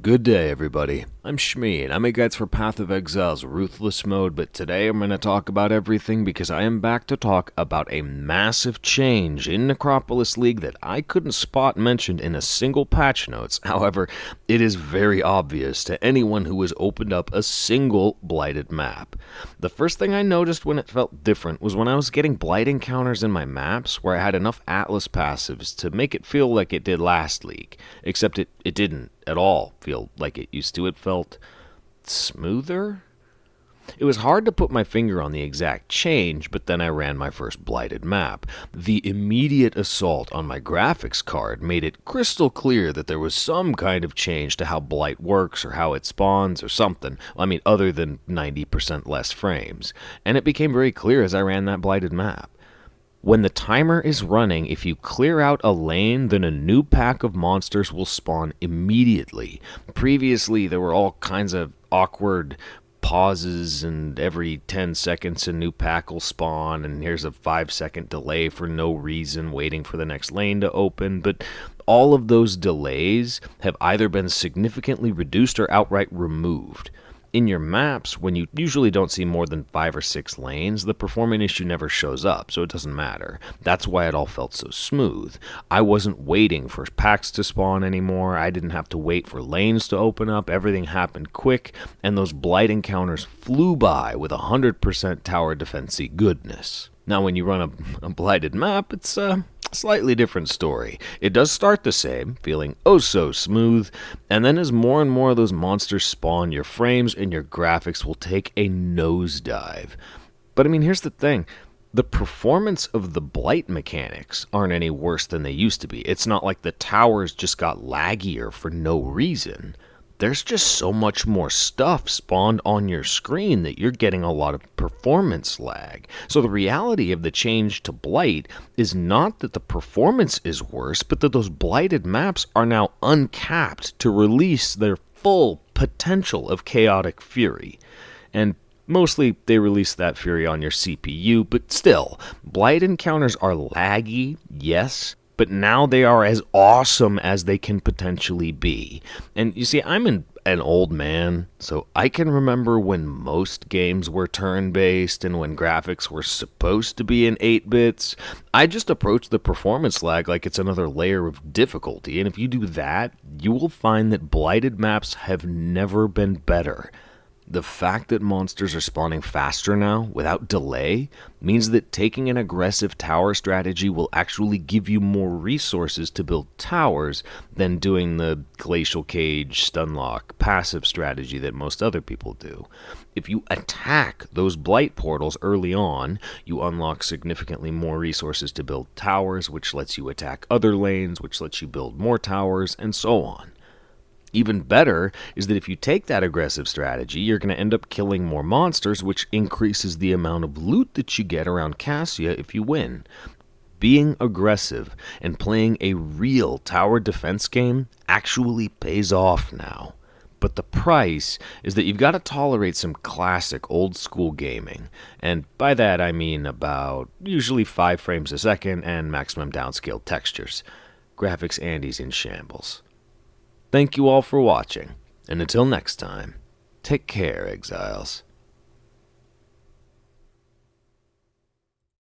Good day, everybody. I'm Shmee, and I make guides for Path of Exile's Ruthless mode, but today I'm going to talk about everything because I am back to talk about a massive change in Necropolis League that I couldn't spot mentioned in a single patch notes. However, it is very obvious to anyone who has opened up a single Blighted map. The first thing I noticed when it felt different was when I was getting Blight encounters in my maps where I had enough Atlas passives to make it feel like it did last league, except it didn't at all feel like it used to. It felt smoother? It was hard to put my finger on the exact change, but then I ran my first Blighted map. The immediate assault on my graphics card made it crystal clear that there was some kind of change to how Blight works or how it spawns or something. I mean, other than 90% less frames. And it became very clear as I ran that Blighted map. When the timer is running, if you clear out a lane, then a new pack of monsters will spawn immediately. Previously, there were all kinds of awkward pauses, and every 10 seconds a new pack will spawn, and here's a 5-second delay for no reason, waiting for the next lane to open. But all of those delays have either been significantly reduced or outright removed. In your maps, when you usually don't see more than 5 or 6 lanes, the performance issue never shows up, so it doesn't matter. That's why it all felt so smooth. I wasn't waiting for packs to spawn anymore, I didn't have to wait for lanes to open up, everything happened quick, and those Blight encounters flew by with 100% tower defense-y goodness. Now when you run a Blighted map, it's slightly different story. It does start the same, feeling oh so smooth, and then as more and more of those monsters spawn, your frames and your graphics will take a nosedive. But I mean, here's the thing. The performance of the Blight mechanics aren't any worse than they used to be. It's not like the towers just got laggier for no reason. There's just so much more stuff spawned on your screen that you're getting a lot of performance lag. So the reality of the change to Blight is not that the performance is worse, but that those Blighted maps are now uncapped to release their full potential of chaotic fury. And mostly they release that fury on your CPU, but still, Blight encounters are laggy, yes, but now they are as awesome as they can potentially be. And you see, I'm an old man, so I can remember when most games were turn-based and when graphics were supposed to be in 8 bits. I just approach the performance lag like it's another layer of difficulty, and if you do that, you will find that Blighted maps have never been better. The fact that monsters are spawning faster now, without delay, means that taking an aggressive tower strategy will actually give you more resources to build towers than doing the Glacial Cage, Stunlock, passive strategy that most other people do. If you attack those Blight portals early on, you unlock significantly more resources to build towers, which lets you attack other lanes, which lets you build more towers, and so on. Even better is that if you take that aggressive strategy, you're going to end up killing more monsters, which increases the amount of loot that you get around Cassia if you win. Being aggressive and playing a real tower defense game actually pays off now. But the price is that you've got to tolerate some classic old-school gaming. And by that I mean about usually 5 frames a second and maximum downscaled textures. Graphics Andy's in shambles. Thank you all for watching, and until next time, take care, Exiles.